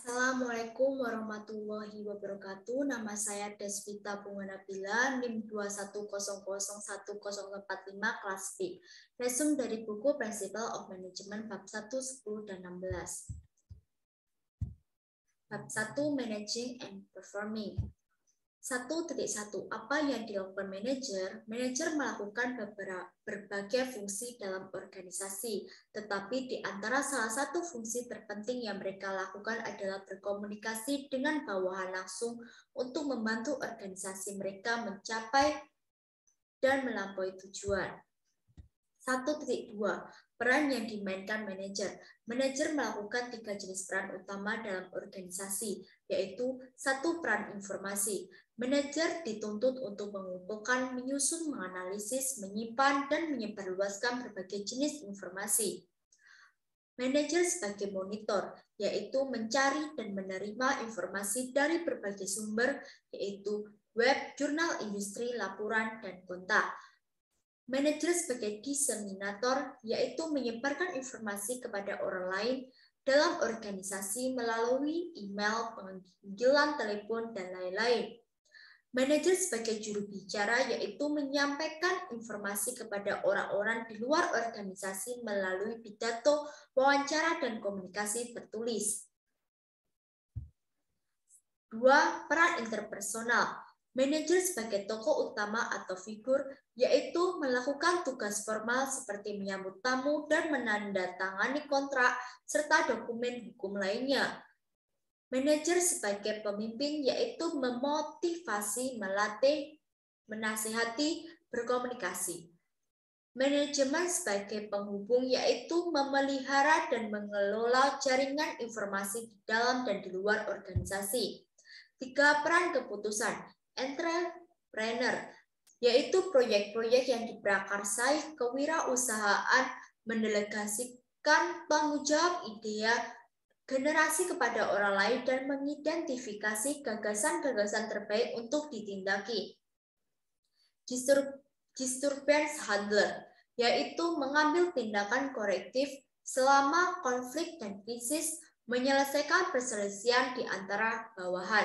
Assalamualaikum warahmatullahi wabarakatuh. Nama saya Desvita Bunganabila, NIM 210011045 kelas B. Resume dari buku Principle of Management bab 1, 10, dan 16. Bab 1, Managing and Performing. 1.1. Apa yang dilakukan manajer? Manajer melakukan berbagai fungsi dalam organisasi, tetapi di antara salah satu fungsi terpenting yang mereka lakukan adalah berkomunikasi dengan bawahan langsung untuk membantu organisasi mereka mencapai dan melampaui tujuan. 1.2. Peran yang dimainkan manajer. Manajer melakukan 3 jenis peran utama dalam organisasi, yaitu 1. Peran informasi. Manajer dituntut untuk mengumpulkan, menyusun, menganalisis, menyimpan, dan menyebarluaskan berbagai jenis informasi. Manajer sebagai monitor, yaitu mencari dan menerima informasi dari berbagai sumber, yaitu web, jurnal industri, laporan, dan kontak. Manajer sebagai diseminator, yaitu menyebarkan informasi kepada orang lain dalam organisasi melalui email, panggilan telepon, dan lain-lain. Manajer sebagai juru bicara, yaitu menyampaikan informasi kepada orang-orang di luar organisasi melalui pidato, wawancara, dan komunikasi tertulis. 2. Peran interpersonal. Manajer sebagai tokoh utama atau figur, yaitu melakukan tugas formal seperti menyambut tamu dan menandatangani kontrak, serta dokumen hukum lainnya. Manajer sebagai pemimpin, yaitu memotivasi, melatih, menasihati, berkomunikasi. Manajemen sebagai penghubung, yaitu memelihara dan mengelola jaringan informasi di dalam dan di luar organisasi. 3. Peran keputusan. Entrepreneur, yaitu proyek-proyek yang diprakarsai kewirausahaan, mendelegasikan tanggung jawab ide generasi kepada orang lain dan mengidentifikasi gagasan-gagasan terbaik untuk ditindaki. Disturbance handler, yaitu mengambil tindakan korektif selama konflik dan krisis, menyelesaikan perselisihan di antara bawahan.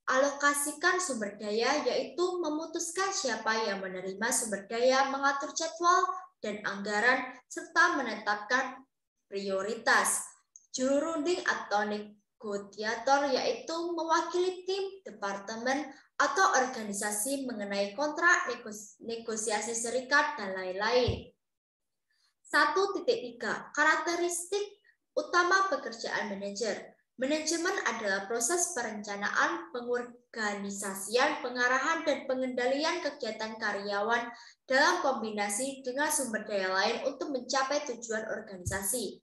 Alokasikan sumber daya, yaitu memutuskan siapa yang menerima sumber daya, mengatur jadwal dan anggaran, serta menetapkan prioritas. Juru runding atau negosiator, yaitu mewakili tim, departemen, atau organisasi mengenai kontrak, negosiasi serikat, dan lain-lain. 1.3. Karakteristik utama pekerjaan manajer. Manajemen adalah proses perencanaan, pengorganisasian, pengarahan, dan pengendalian kegiatan karyawan dalam kombinasi dengan sumber daya lain untuk mencapai tujuan organisasi.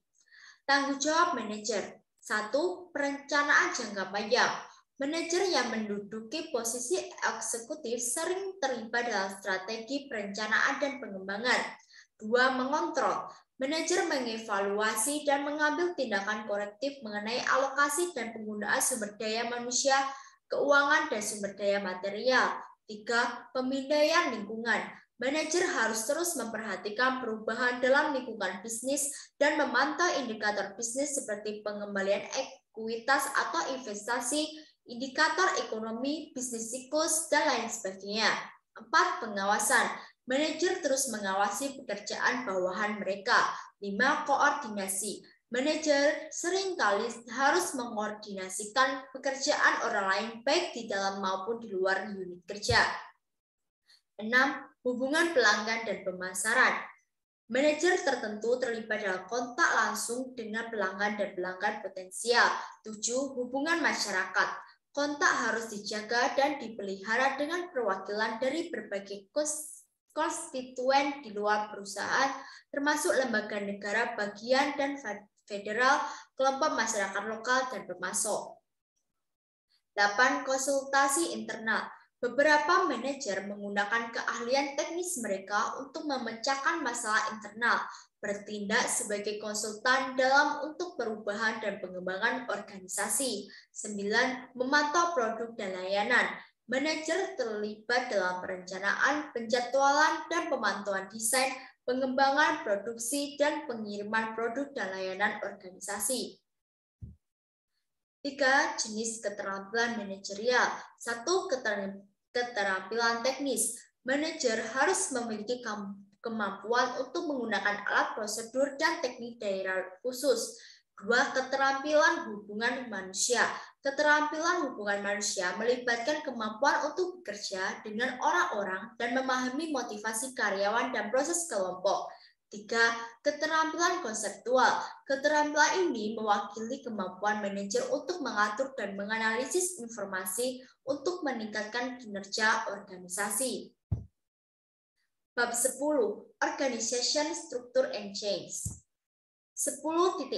Tanggung jawab manajer. 1. Perencanaan jangka panjang. Manajer yang menduduki posisi eksekutif sering terlibat dalam strategi perencanaan dan pengembangan. 2. Mengontrol. Manajer mengevaluasi dan mengambil tindakan korektif mengenai alokasi dan penggunaan sumber daya manusia, keuangan, dan sumber daya material. 3. Pemindaian lingkungan. Manajer harus terus memperhatikan perubahan dalam lingkungan bisnis dan memantau indikator bisnis seperti pengembalian ekuitas atau investasi, indikator ekonomi, bisnis siklus, dan lain sebagainya. 4. Pengawasan. Manajer terus mengawasi pekerjaan bawahan mereka. 5. Koordinasi. Manajer seringkali harus mengkoordinasikan pekerjaan orang lain baik di dalam maupun di luar unit kerja. 6. Hubungan pelanggan dan pemasaran. Manajer tertentu terlibat dalam kontak langsung dengan pelanggan dan pelanggan potensial. 7. Hubungan masyarakat. Kontak harus dijaga dan dipelihara dengan perwakilan dari berbagai konstituen di luar perusahaan, termasuk lembaga negara bagian dan federal, kelompok masyarakat lokal, dan pemasok. 8. Konsultasi internal. Beberapa manajer menggunakan keahlian teknis mereka untuk memecahkan masalah internal, bertindak sebagai konsultan dalam untuk perubahan dan pengembangan organisasi. 9. Memantau produk dan layanan. Manajer terlibat dalam perencanaan, penjadwalan, dan pemantauan desain, pengembangan produksi, dan pengiriman produk dan layanan organisasi. 3. Jenis keterampilan manajerial. 1. Keterampilan teknis. Manajer harus memiliki kemampuan untuk menggunakan alat, prosedur, dan teknik daerah khusus. 2. Keterampilan hubungan manusia. Keterampilan hubungan manusia melibatkan kemampuan untuk bekerja dengan orang-orang dan memahami motivasi karyawan dan proses kelompok. 3. Keterampilan konseptual. Keterampilan ini mewakili kemampuan manajer untuk mengatur dan menganalisis informasi untuk meningkatkan kinerja organisasi. Bab 10. Organization Structure and Change. 10.1.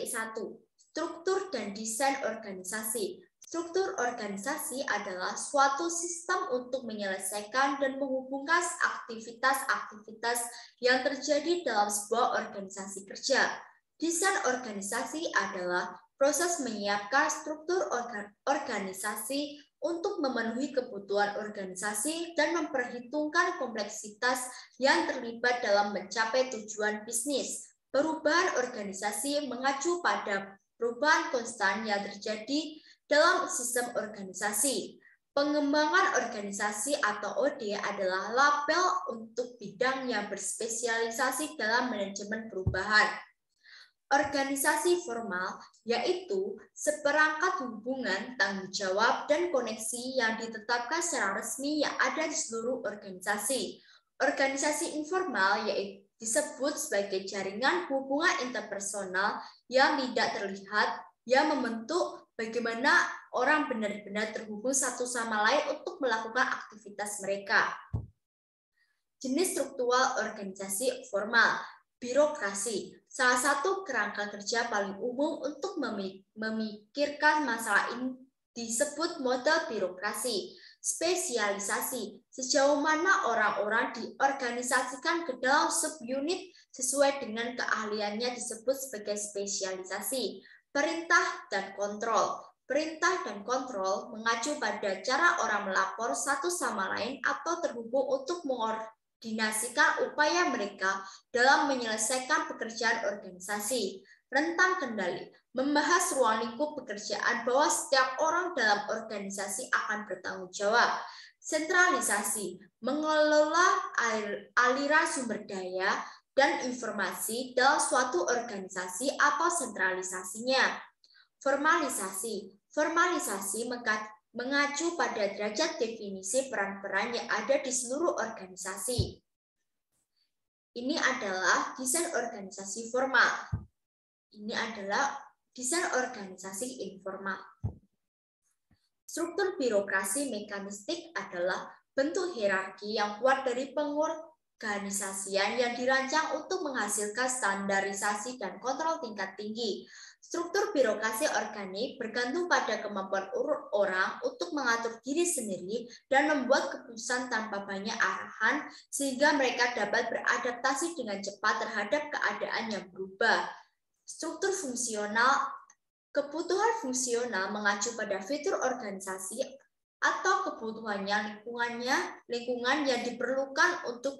Struktur dan desain organisasi. Struktur organisasi adalah suatu sistem untuk menyelesaikan dan menghubungkan aktivitas-aktivitas yang terjadi dalam sebuah organisasi kerja. Desain organisasi adalah proses menyiapkan struktur organisasi untuk memenuhi kebutuhan organisasi dan memperhitungkan kompleksitas yang terlibat dalam mencapai tujuan bisnis. Perubahan organisasi mengacu pada perubahan konstan yang terjadi dalam sistem organisasi. Pengembangan organisasi atau OD adalah label untuk bidang yang berspesialisasi dalam manajemen perubahan. Organisasi formal yaitu seperangkat hubungan, tanggung jawab, dan koneksi yang ditetapkan secara resmi yang ada di seluruh organisasi. Organisasi informal yaitu disebut sebagai jaringan hubungan interpersonal yang tidak terlihat, yang membentuk bagaimana orang benar-benar terhubung satu sama lain untuk melakukan aktivitas mereka. Jenis struktural organisasi formal. Birokrasi, salah satu kerangka kerja paling umum untuk memikirkan masalah ini disebut model birokrasi. Spesialisasi, sejauh mana orang-orang diorganisasikan ke dalam subunit sesuai dengan keahliannya disebut sebagai spesialisasi. Perintah dan kontrol. Perintah dan kontrol mengacu pada cara orang melapor satu sama lain atau terhubung untuk mengkoordinasikan upaya mereka dalam menyelesaikan pekerjaan organisasi. Rentang kendali, membahas ruang lingkup pekerjaan bahwa setiap orang dalam organisasi akan bertanggung jawab. Sentralisasi, mengelola aliran sumber daya dan informasi dalam suatu organisasi atau sentralisasinya. Formalisasi, formalisasi mengacu pada derajat definisi peran-peran yang ada di seluruh organisasi. Ini adalah desain organisasi formal. Ini adalah desain organisasi informal. Struktur birokrasi mekanistik adalah bentuk hierarki yang kuat dari pengorganisasian yang dirancang untuk menghasilkan standarisasi dan kontrol tingkat tinggi. Struktur birokrasi organik bergantung pada kemampuan orang untuk mengatur diri sendiri dan membuat keputusan tanpa banyak arahan sehingga mereka dapat beradaptasi dengan cepat terhadap keadaan yang berubah. Struktur fungsional, kebutuhan fungsional mengacu pada fitur organisasi atau kebutuhannya lingkungan yang diperlukan untuk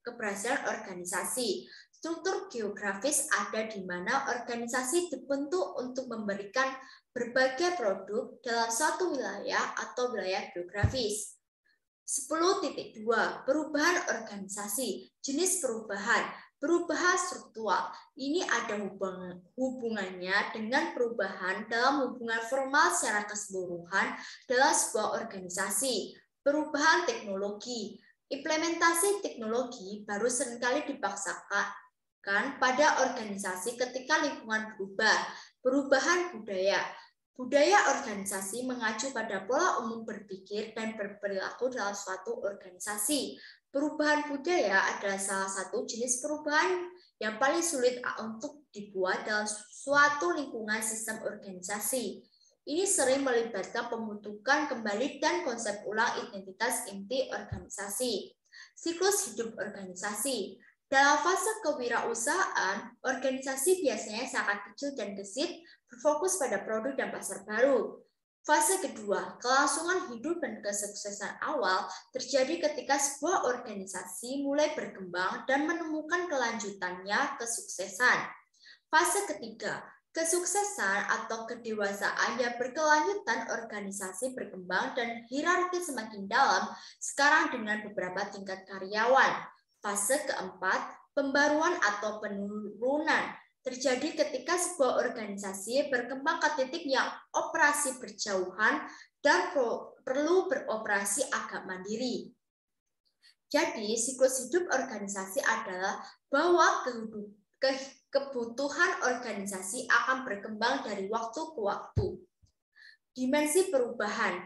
keberhasilan organisasi. Struktur geografis ada di mana organisasi dibentuk untuk memberikan berbagai produk dalam satu wilayah atau wilayah geografis. 10.2 Perubahan organisasi. Jenis perubahan. Perubahan struktural ini ada hubungannya dengan perubahan dalam hubungan formal secara keseluruhan dalam sebuah organisasi. Perubahan teknologi. Implementasi teknologi baru seringkali dipaksakan pada organisasi ketika lingkungan berubah. Perubahan budaya. Budaya organisasi mengacu pada pola umum berpikir dan berperilaku dalam suatu organisasi. Perubahan budaya adalah salah satu jenis perubahan yang paling sulit untuk dibuat dalam suatu lingkungan sistem organisasi. Ini sering melibatkan pembentukan kembali dan konsep ulang identitas inti organisasi. Siklus hidup organisasi. Dalam fase kewirausahaan, organisasi biasanya sangat kecil dan gesit, berfokus pada produk dan pasar baru. Fase kedua, kelangsungan hidup dan kesuksesan awal terjadi ketika sebuah organisasi mulai berkembang dan menemukan kelanjutannya kesuksesan. Fase ketiga, Kesuksesan atau kedewasaan yang berkelanjutan organisasi berkembang dan hierarki semakin dalam sekarang dengan beberapa tingkat karyawan. Fase keempat, pembaruan atau penurunan terjadi ketika sebuah organisasi berkembang ke titik yang operasi berjauhan dan perlu beroperasi agak mandiri. Jadi, siklus hidup organisasi adalah bahwa kebutuhan organisasi akan berkembang dari waktu ke waktu. Dimensi perubahan,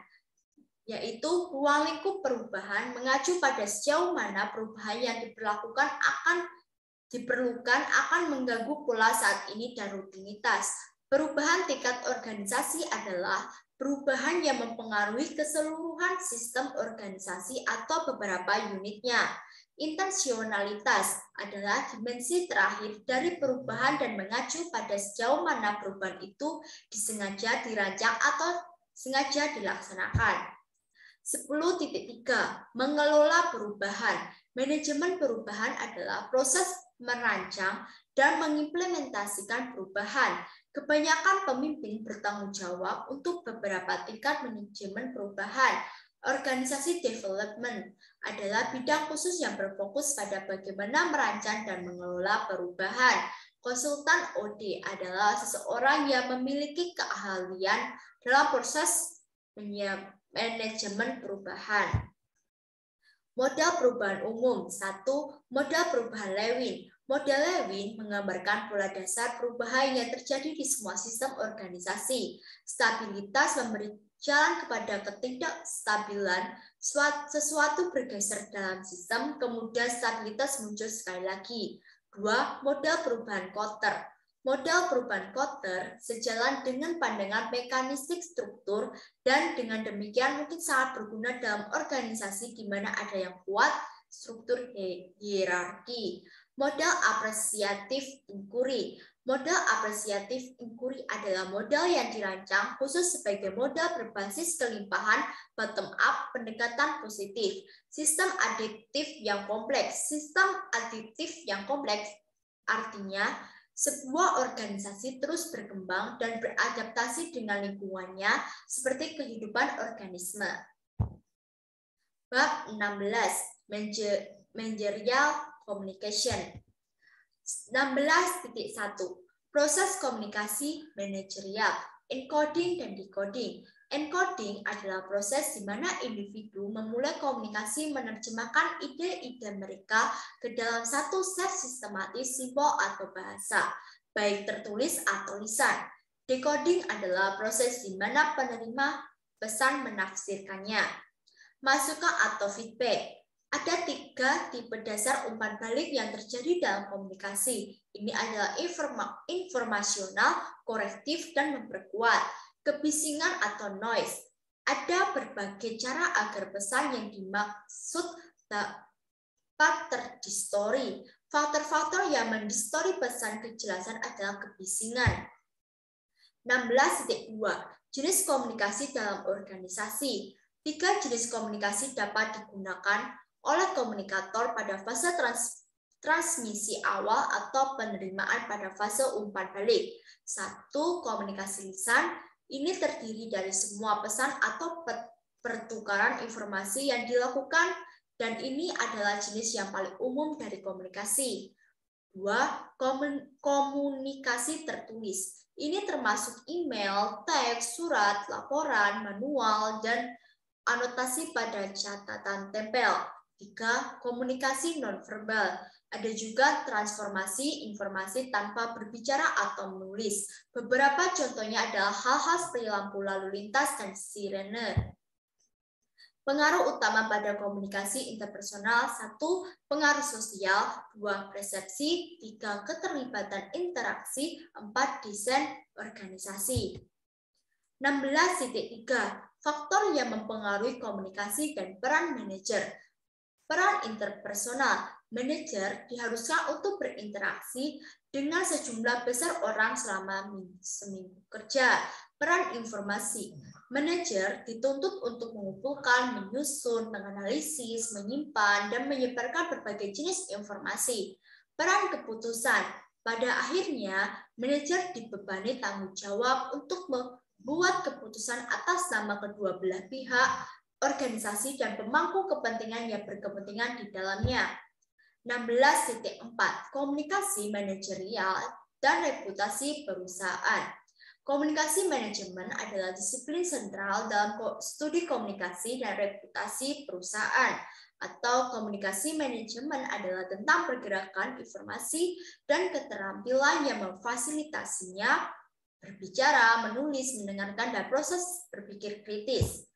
yaitu ruang lingkup perubahan mengacu pada sejauh mana perubahan yang diperlukan akan mengganggu pola saat ini dan rutinitas. Perubahan tingkat organisasi adalah perubahan yang mempengaruhi keseluruhan sistem organisasi atau beberapa unitnya. Intensionalitas adalah dimensi terakhir dari perubahan dan mengacu pada sejauh mana perubahan itu disengaja dirancang atau sengaja dilaksanakan. 10.3 Mengelola perubahan. Manajemen perubahan adalah proses merancang dan mengimplementasikan perubahan. Kebanyakan pemimpin bertanggung jawab untuk beberapa tingkat manajemen perubahan. Organisasi development adalah bidang khusus yang berfokus pada bagaimana merancang dan mengelola perubahan. Konsultan OD adalah seseorang yang memiliki keahlian dalam proses manajemen perubahan. Model perubahan umum. 1. Model perubahan Lewin. Model Lewin menggambarkan pola dasar perubahan yang terjadi di semua sistem organisasi. Stabilitas memberi jalan kepada ketidakstabilan, sesuatu bergeser dalam sistem, kemudian stabilitas muncul sekali lagi. 2. Model perubahan Kotter. Model perubahan Kotter sejalan dengan pandangan mekanistik struktur dan dengan demikian mungkin sangat berguna dalam organisasi di mana ada yang kuat struktur hierarki. Model apresiatif inquiry. Model apresiatif inquiry adalah model yang dirancang khusus sebagai model berbasis kelimpahan bottom-up pendekatan positif. Sistem adiktif yang kompleks. Sistem adiktif yang kompleks artinya sebuah organisasi terus berkembang dan beradaptasi dengan lingkungannya seperti kehidupan organisme. Bab 16. Managerial Communication. 16.1 Proses komunikasi manajerial, encoding dan decoding. Encoding adalah proses di mana individu memulai komunikasi menerjemahkan ide-ide mereka ke dalam satu set sistematis simbol atau bahasa, baik tertulis atau lisan. Decoding adalah proses di mana penerima pesan menafsirkannya. Masukan atau feedback. Ada 3 tipe dasar umpan balik yang terjadi dalam komunikasi. Ini adalah informasional, korektif, dan memperkuat. Kebisingan atau noise. Ada berbagai cara agar pesan yang dimaksud dapat terdistori. Faktor-faktor yang mendistori pesan kejelasan adalah kebisingan. 16.2 Jenis komunikasi dalam organisasi. 3 jenis komunikasi dapat digunakan oleh komunikator pada fase transmisi awal atau penerimaan pada fase umpan balik. 1. Komunikasi lisan. Ini terdiri dari semua pesan atau pertukaran informasi yang dilakukan dan ini adalah jenis yang paling umum dari komunikasi. 2. Komunikasi tertulis. Ini termasuk email, teks, surat, laporan, manual, dan anotasi pada catatan tempel. 3. Komunikasi nonverbal. Ada juga transformasi informasi tanpa berbicara atau menulis. Beberapa contohnya adalah hal-hal seperti lampu lalu lintas dan sirene. Pengaruh utama pada komunikasi interpersonal. 1. Pengaruh sosial. 2. Persepsi. 3. Keterlibatan interaksi. 4. Desain organisasi. 16.3 Faktor yang mempengaruhi komunikasi dan peran manajer. Peran interpersonal. Manajer diharuskan untuk berinteraksi dengan sejumlah besar orang selama seminggu kerja. Peran informasi. Manajer dituntut untuk mengumpulkan, menyusun, menganalisis, menyimpan, dan menyebarkan berbagai jenis informasi. Peran keputusan. Pada akhirnya, manajer dibebani tanggung jawab untuk membuat keputusan atas nama kedua belah pihak, organisasi, dan pemangku kepentingan yang berkepentingan di dalamnya. 16.4 Komunikasi manajerial dan reputasi perusahaan. Komunikasi manajemen adalah disiplin sentral dalam studi komunikasi dan reputasi perusahaan. Atau komunikasi manajemen adalah tentang pergerakan informasi dan keterampilan yang memfasilitasinya berbicara, menulis, mendengarkan, dan proses berpikir kritis.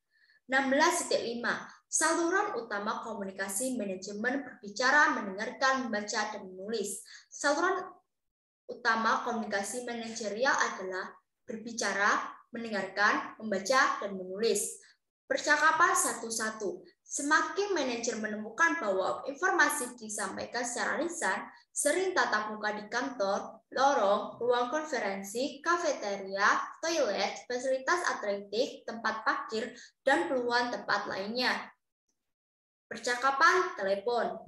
16.5 Saluran utama komunikasi manajemen berbicara, mendengarkan, membaca, dan menulis. Saluran utama komunikasi manajerial adalah berbicara, mendengarkan, membaca, dan menulis. Percakapan satu-satu. Semakin manajer menemukan bahwa informasi disampaikan secara lisan, sering tatap muka di kantor, lorong, ruang konferensi, kafeteria, toilet, fasilitas atletik, tempat parkir, dan peluang tempat lainnya. Percakapan telepon.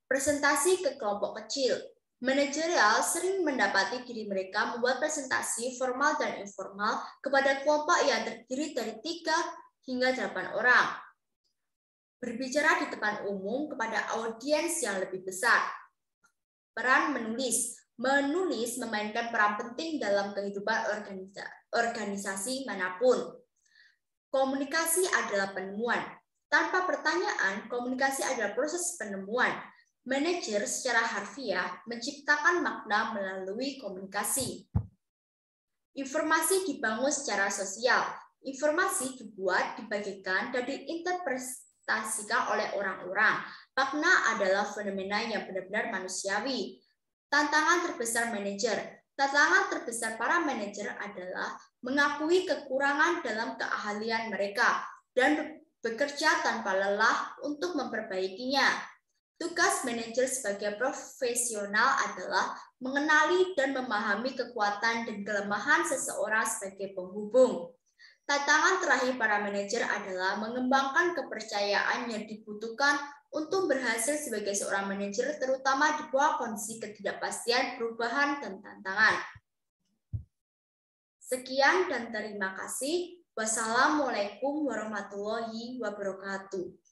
Presentasi ke kelompok kecil. Manajerial sering mendapati diri mereka membuat presentasi formal dan informal kepada kelompok yang terdiri dari 3 hingga 8 orang. Berbicara di depan umum kepada audiens yang lebih besar. Peran menulis. Menulis memainkan peran penting dalam kehidupan organisasi manapun. Komunikasi adalah penemuan. Tanpa pertanyaan, komunikasi adalah proses penemuan. Manajer secara harfiah menciptakan makna melalui komunikasi. Informasi dibangun secara sosial. Informasi dibuat, dibagikan, dan diinterpretasikan oleh orang-orang. Makna adalah fenomena yang benar-benar manusiawi. Tantangan terbesar manajer. Tantangan terbesar para manajer adalah mengakui kekurangan dalam keahlian mereka dan bekerja tanpa lelah untuk memperbaikinya. Tugas manajer sebagai profesional adalah mengenali dan memahami kekuatan dan kelemahan seseorang sebagai penghubung. Tantangan terakhir para manajer adalah mengembangkan kepercayaan yang dibutuhkan untuk berhasil sebagai seorang manajer, terutama di bawah kondisi ketidakpastian, perubahan, dan tantangan. Sekian dan terima kasih. Wassalamualaikum warahmatullahi wabarakatuh.